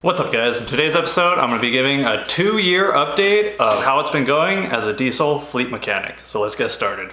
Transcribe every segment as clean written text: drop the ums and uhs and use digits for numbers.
What's up guys? In today's episode I'm going to be giving a 2-year update of how it's been going as a diesel fleet mechanic. So let's get started.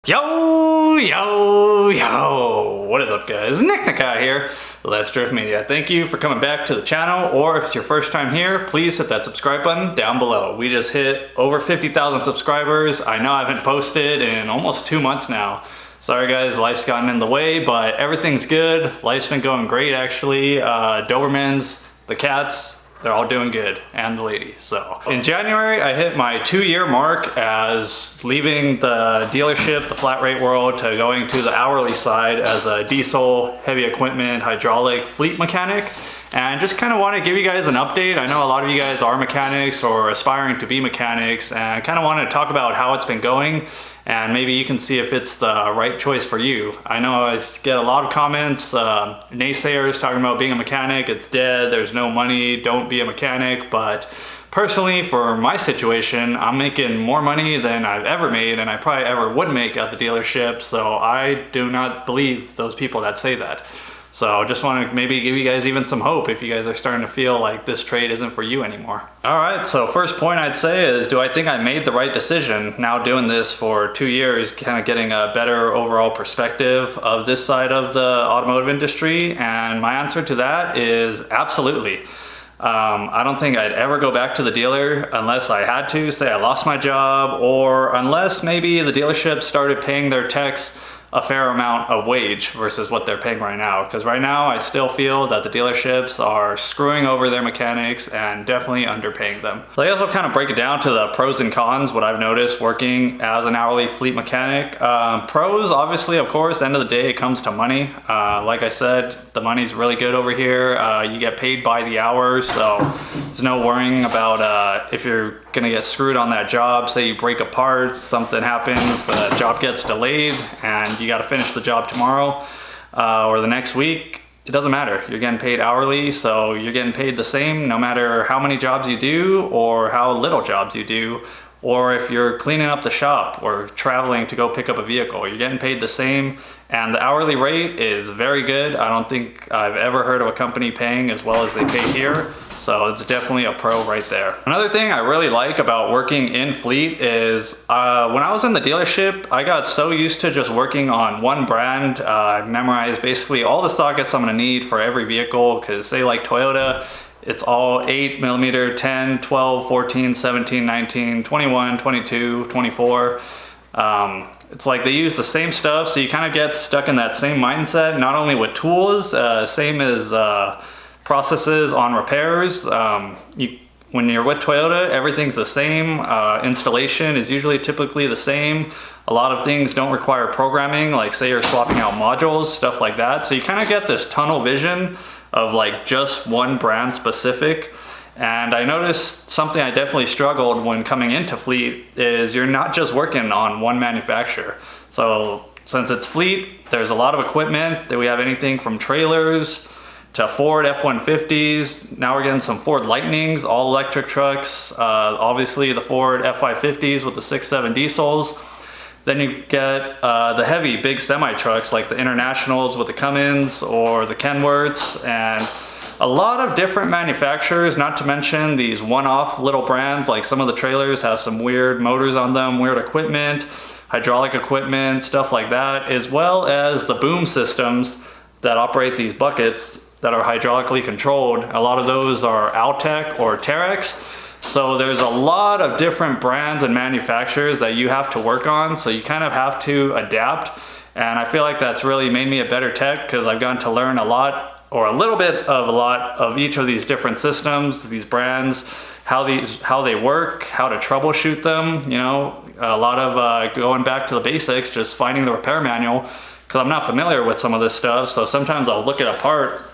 Yo! What is up guys? Nick Nakai here. Let's Drift Media. Thank you for coming back to the channel, or if it's your first time here, please hit that subscribe button down below. We just hit over 50,000 subscribers. I know I haven't posted in almost 2 months now. Sorry guys, life's gotten in the way, but everything's good. Life's been going great actually. Dobermans, the cats, they're all doing good, and the lady. So in January, I hit my 2-year mark as leaving the dealership, the flat rate world, to going to the hourly side as a diesel, heavy equipment, hydraulic fleet mechanic. And just kind of want to give you guys an update. I know a lot of you guys are mechanics or aspiring to be mechanics, and I kind of want to talk about how it's been going, and maybe you can see if it's the right choice for you. I know I get a lot of comments, naysayers talking about being a mechanic, it's dead, there's no money, don't be a mechanic. But personally, for my situation, I'm making more money than I've ever made, and I probably ever would make at the dealership, so I do not believe those people that say that. So just want to maybe give you guys even some hope if you guys are starting to feel like this trade isn't for you anymore. All right, so first point I'd say is, do I think I made the right decision now doing this for 2 years, kind of getting a better overall perspective of this side of the automotive industry? And my answer to that is absolutely. I don't think I'd ever go back to the dealer unless I had to, say I lost my job, or unless maybe the dealership started paying their techs a fair amount of wage versus what they're paying right now. Because right now I still feel that the dealerships are screwing over their mechanics and definitely underpaying them. So I guess I'll kind of break it down to the pros and cons, what I've noticed working as an hourly fleet mechanic. Pros, obviously, of course, end of the day it comes to money. Like I said, the money's really good over here. You get paid by the hour, so there's no worrying about if you're gonna get screwed on that job. Say you break a part, something happens, the job gets delayed, and you got to finish the job tomorrow or the next week. It doesn't matter. You're getting paid hourly, so you're getting paid the same no matter how many jobs you do or how little jobs you do, or if you're cleaning up the shop or traveling to go pick up a vehicle. You're getting paid the same, and the hourly rate is very good. I don't think I've ever heard of a company paying as well as they pay here. So it's definitely a pro right there. Another thing I really like about working in fleet is when I was in the dealership, I got so used to just working on one brand. I memorized basically all the sockets I'm gonna need for every vehicle, because say like Toyota, it's all 8mm, 10, 12, 14, 17, 19, 21, 22, 24. It's like they use the same stuff, so you kind of get stuck in that same mindset, not only with tools, same as processes on repairs. When you're with Toyota, everything's the same. Installation is usually typically the same. A lot of things don't require programming, like say you're swapping out modules, stuff like that. So you kind of get this tunnel vision of like just one brand specific. And I noticed something I definitely struggled when coming into fleet is you're not just working on one manufacturer. So since it's fleet, there's a lot of equipment that we have, anything from trailers to Ford F-150s. Now we're getting some Ford Lightnings, all electric trucks. Obviously the Ford F-550s with the 6.7 diesels. Then you get the heavy big semi trucks like the Internationals with the Cummins or the Kenworths, and a lot of different manufacturers, not to mention these one-off little brands. Like some of the trailers have some weird motors on them, weird equipment, hydraulic equipment, stuff like that, as well as the boom systems that operate these buckets that are hydraulically controlled. A lot of those are Altec or Terex. So there's a lot of different brands and manufacturers that you have to work on, so you kind of have to adapt. And I feel like that's really made me a better tech, because I've gotten to learn a lot, or a little bit of a lot, of each of these different systems, these brands, how they work, how to troubleshoot them. You know, a lot of going back to the basics, just finding the repair manual, because I'm not familiar with some of this stuff. So sometimes I'll look at a part,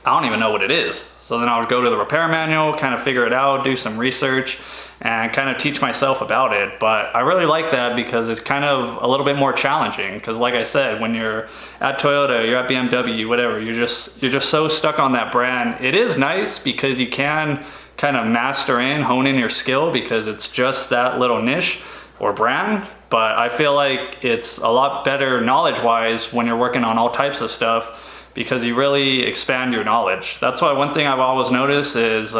I don't even know what it is. So then I would go to the repair manual, kind of figure it out, do some research, and kind of teach myself about it. But I really like that because it's kind of a little bit more challenging. Because like I said, when you're at Toyota, you're at BMW, whatever, you're just so stuck on that brand. It is nice because you can kind of hone in your skill, because it's just that little niche or brand. but I feel like it's a lot better knowledge-wise when you're working on all types of stuff, because you really expand your knowledge. That's why one thing I've always noticed is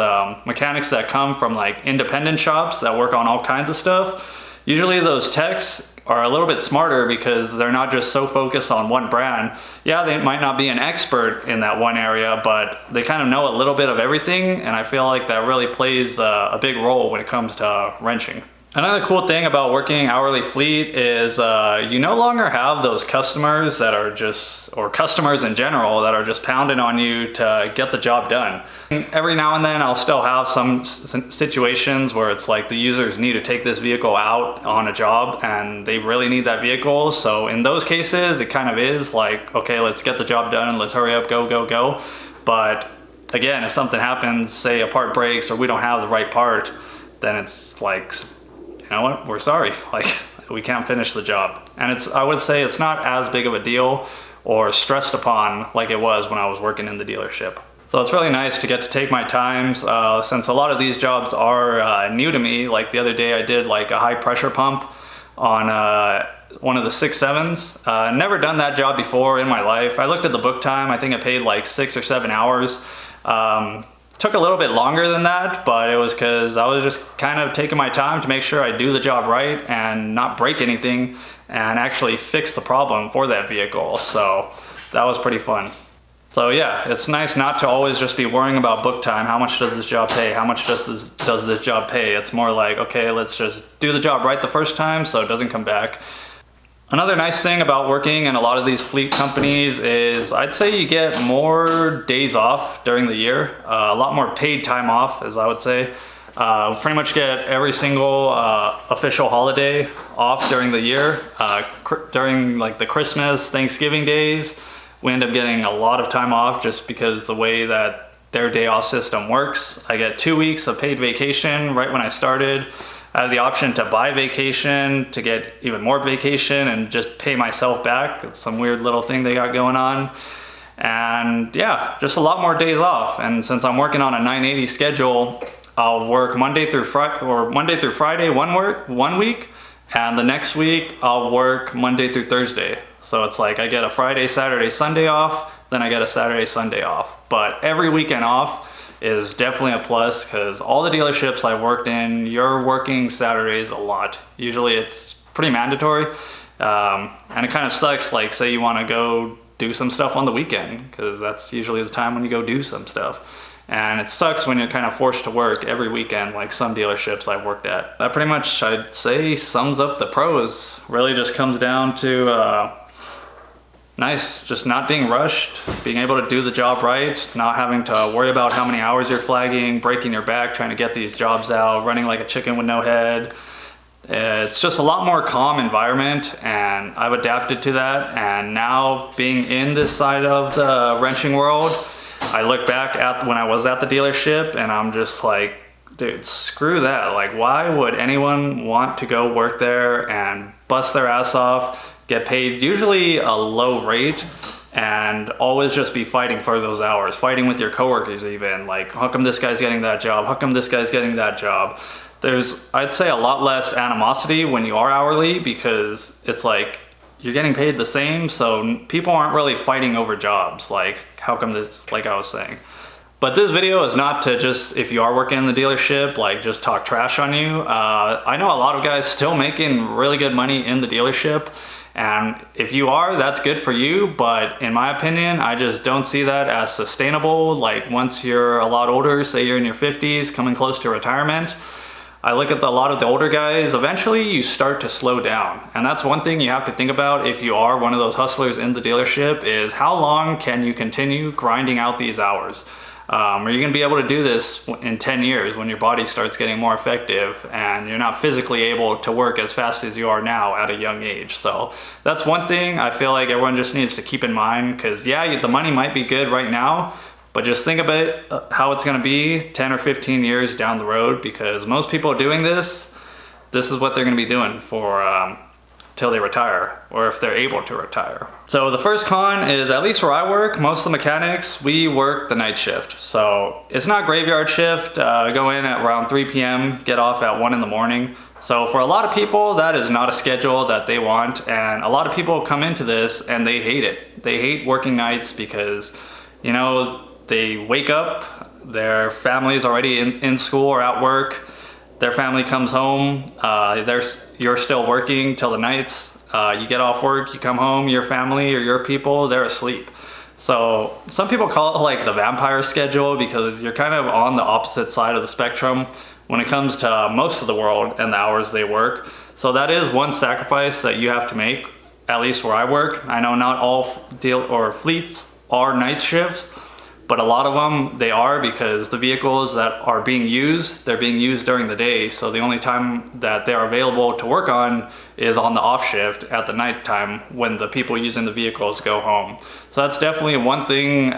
mechanics that come from like independent shops that work on all kinds of stuff, usually those techs are a little bit smarter because they're not just so focused on one brand. Yeah, they might not be an expert in that one area, but they kind of know a little bit of everything, and I feel like that really plays a big role when it comes to wrenching. Another cool thing about working hourly fleet is you no longer have those customers that are just, or customers in general, that are just pounding on you to get the job done. Every now and then I'll still have some situations where it's like the users need to take this vehicle out on a job and they really need that vehicle. So in those cases, it kind of is like, okay, let's get the job done, let's hurry up, go, go, go. But again, if something happens, say a part breaks or we don't have the right part, then it's like, you know what, we're sorry, like we can't finish the job. And I would say it's not as big of a deal or stressed upon like it was when I was working in the dealership. So it's really nice to get to take my times since a lot of these jobs are new to me. Like the other day I did like a high pressure pump on one of the 6.7s. Never done that job before in my life. I looked at the book time, I think it paid like 6 or 7 hours. Took a little bit longer than that, but it was because I was just kind of taking my time to make sure I do the job right and not break anything and actually fix the problem for that vehicle. So that was pretty fun. So yeah, it's nice not to always just be worrying about book time. How much does this job pay? How much does this job pay? It's more like, okay, let's just do the job right the first time so it doesn't come back. Another nice thing about working in a lot of these fleet companies is I'd say you get more days off during the year, a lot more paid time off, as I would say. Pretty much get every single official holiday off during the year. During like the Christmas, Thanksgiving days, we end up getting a lot of time off just because the way that their day off system works. I get 2 weeks of paid vacation right when I started. I have the option to buy vacation, to get even more vacation and just pay myself back. It's some weird little thing they got going on. And yeah, just a lot more days off. And since I'm working on a 980 schedule, I'll work Monday through Friday one week, and the next week I'll work Monday through Thursday. So it's like I get a Friday, Saturday, Sunday off, then I get a Saturday, Sunday off. But every weekend off is definitely a plus because all the dealerships I've worked in, you're working Saturdays a lot. Usually it's pretty mandatory. And it kind of sucks, like say you want to go do some stuff on the weekend because that's usually the time when you go do some stuff. And it sucks when you're kind of forced to work every weekend like some dealerships I've worked at. That pretty much, I'd say, sums up the pros. Really just comes down to nice, just not being rushed, being able to do the job right, not having to worry about how many hours you're flagging, breaking your back, trying to get these jobs out, running like a chicken with no head. It's just a lot more calm environment, and I've adapted to that. And now being in this side of the wrenching world, I look back at when I was at the dealership and I'm just like, dude, screw that. Like, why would anyone want to go work there and bust their ass off, get paid usually a low rate, and always just be fighting for those hours, fighting with your coworkers even, like, how come this guy's getting that job? How come this guy's getting that job? There's, I'd say, a lot less animosity when you are hourly because it's like, you're getting paid the same, so people aren't really fighting over jobs, like, how come this, like I was saying. But this video is not to just, if you are working in the dealership, like just talk trash on you. I know a lot of guys still making really good money in the dealership. And if you are, that's good for you. But in my opinion, I just don't see that as sustainable. Like once you're a lot older, say you're in your 50s, coming close to retirement, I look at a lot of the older guys, eventually you start to slow down. And that's one thing you have to think about if you are one of those hustlers in the dealership is how long can you continue grinding out these hours? Are you gonna be able to do this in 10 years when your body starts getting more effective and you're not physically able to work as fast as you are now at a young age? So that's one thing I feel like everyone just needs to keep in mind, because yeah, the money might be good right now, but just think about how it's gonna be 10 or 15 years down the road, because most people doing this is what they're gonna be doing for till they retire, or if they're able to retire. So the first con is, at least where I work, most of the mechanics, we work the night shift. So it's not graveyard shift, go in at around 3 p.m., get off at 1 in the morning. So for a lot of people, that is not a schedule that they want. And a lot of people come into this and they hate it. They hate working nights because, you know, they wake up, their family's already in school or at work, their family comes home, you're still working till the nights, you get off work, you come home, your family or your people, they're asleep. So some people call it like the vampire schedule because you're kind of on the opposite side of the spectrum when it comes to most of the world and the hours they work. So that is one sacrifice that you have to make, at least where I work. I know not all fleets are night shifts, but a lot of them, they are, because the vehicles that are being used, they're being used during the day. So the only time that they're available to work on is on the off shift at the nighttime when the people using the vehicles go home. So that's definitely one thing,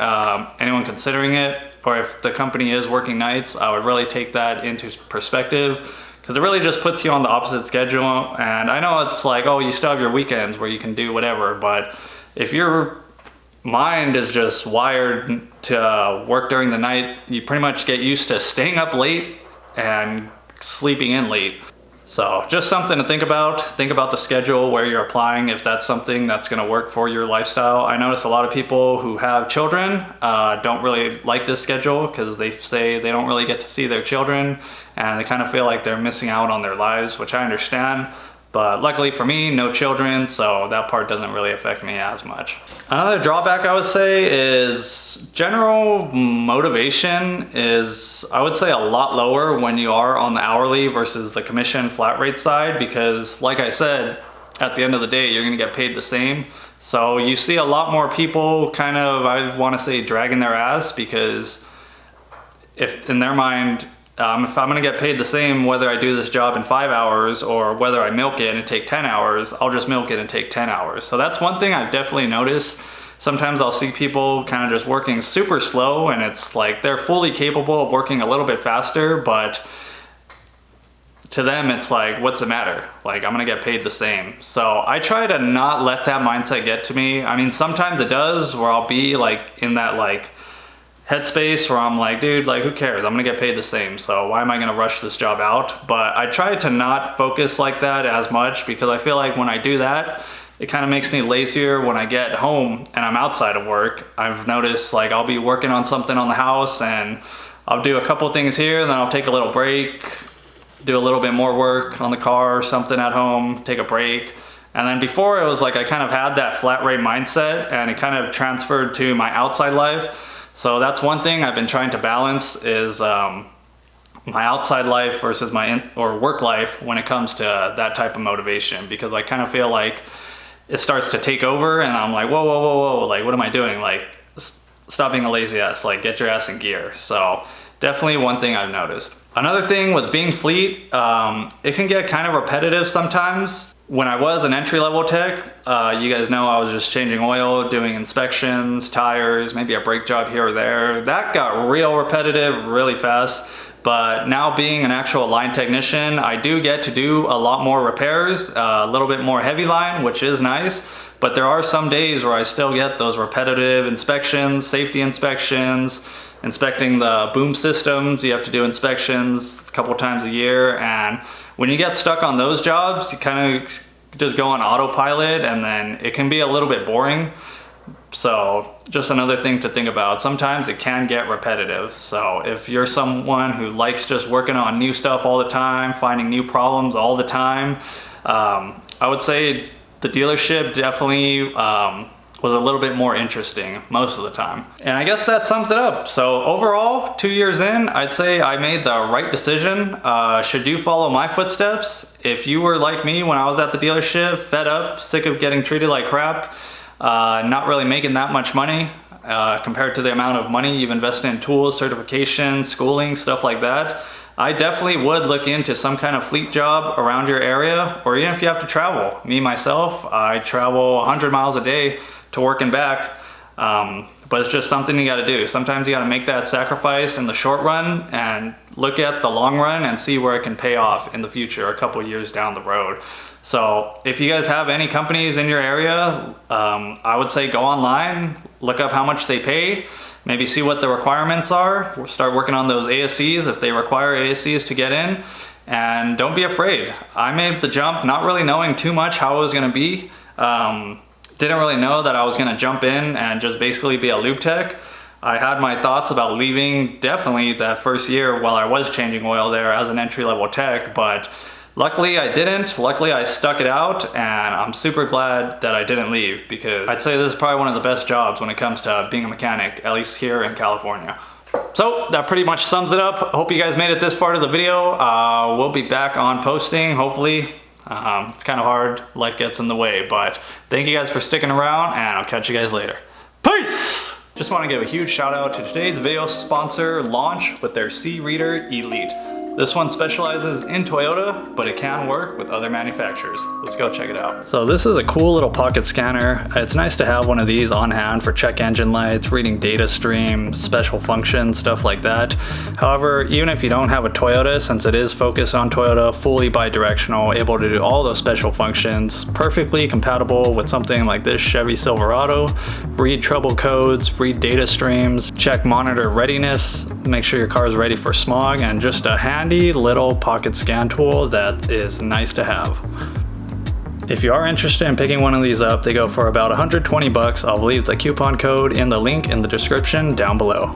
anyone considering it, or if the company is working nights, I would really take that into perspective, because it really just puts you on the opposite schedule. And I know it's like, oh, you still have your weekends where you can do whatever, but if your mind is just wired to work during the night, you pretty much get used to staying up late and sleeping in late. So just something to think about. Think about the schedule where you're applying, if that's something that's going to work for your lifestyle. I notice a lot of people who have children don't really like this schedule because they say they don't really get to see their children and they kind of feel like they're missing out on their lives, which I understand. But luckily for me, no children, so that part doesn't really affect me as much. Another drawback I would say is general motivation is, I would say, a lot lower when you are on the hourly versus the commission flat rate side, because like I said, at the end of the day, you're gonna get paid the same. So you see a lot more people kind of, I wanna say, dragging their ass, because if in their mind, if I'm gonna get paid the same whether I do this job in 5 hours or whether I milk it and take 10 hours, I'll just milk it and take 10 hours. So that's one thing I've definitely noticed. Sometimes I'll see people kind of just working super slow and it's like they're fully capable of working a little bit faster, but to them it's like, what's the matter? Like, I'm gonna get paid the same. So I try to not let that mindset get to me. I mean, sometimes it does, where I'll be like in that like headspace where I'm like, dude, like, who cares? I'm gonna get paid the same, so why am I gonna rush this job out? But I try to not focus like that as much, because I feel like when I do that, it kind of makes me lazier when I get home and I'm outside of work. I've noticed, like, I'll be working on something on the house and I'll do a couple things here, and then I'll take a little break, do a little bit more work on the car or something at home, take a break. And then before, it was like I kind of had that flat rate mindset and it kind of transferred to my outside life. So that's one thing I've been trying to balance, is my outside life versus my work life when it comes to that type of motivation, because I kind of feel like it starts to take over and I'm like, whoa, whoa, whoa, whoa, like, what am I doing? Like, stop being a lazy ass, like, get your ass in gear. So definitely one thing I've noticed. Another thing with being fleet, it can get kind of repetitive sometimes. When I was an entry-level tech, you guys know I was just changing oil, doing inspections, tires, maybe a brake job here or there. That got real repetitive really fast. But now being an actual line technician, I do get to do a lot more repairs, a little bit more heavy line, which is nice. But there are some days where I still get those repetitive inspections, safety inspections, inspecting the boom systems. You have to do inspections a couple times a year, and when you get stuck on those jobs, you kind of just go on autopilot, and then it can be a little bit boring. So just another thing to think about. Sometimes it can get repetitive. So if you're someone who likes just working on new stuff all the time, finding new problems all the time, I would say the dealership definitely was a little bit more interesting most of the time. And I guess that sums it up. So overall, 2 years in, I'd say I made the right decision. Should you follow my footsteps? If you were like me when I was at the dealership, fed up, sick of getting treated like crap, not really making that much money compared to the amount of money you've invested in tools, certification, schooling, stuff like that, I definitely would look into some kind of fleet job around your area, or even if you have to travel. Me, myself, I travel 100 miles a day to work and back, but it's just something you gotta do. Sometimes you gotta make that sacrifice in the short run and look at the long run and see where it can pay off in the future, a couple years down the road. So if you guys have any companies in your area, I would say go online, look up how much they pay, maybe see what the requirements are, start working on those ASCs if they require ASCs to get in, and don't be afraid. I made the jump not really knowing too much how it was gonna be. Didn't really know that I was gonna jump in and just basically be a lube tech. I had my thoughts about leaving definitely that first year while I was changing oil there as an entry-level tech, but luckily I didn't. Luckily I stuck it out, and I'm super glad that I didn't leave, because I'd say this is probably one of the best jobs when it comes to being a mechanic, at least here in California. So that pretty much sums it up. Hope you guys made it this far to the video. We'll be back on posting, hopefully. It's kind of hard, life gets in the way, but thank you guys for sticking around, and I'll catch you guys later. Peace! Just want to give a huge shout out to today's video sponsor, Launch, with their C-Reader Elite. This one specializes in Toyota, but it can work with other manufacturers. Let's go check it out. So this is a cool little pocket scanner. It's nice to have one of these on hand for check engine lights, reading data stream, special functions, stuff like that. However, even if you don't have a Toyota, since it is focused on Toyota, fully bi-directional, able to do all those special functions, perfectly compatible with something like this Chevy Silverado. Read trouble codes, read data streams, check monitor readiness, make sure your car is ready for smog, and just a handy little pocket scan tool that is nice to have. If you are interested in picking one of these up, they go for about 120 bucks. I'll leave the coupon code in the link in the description down below.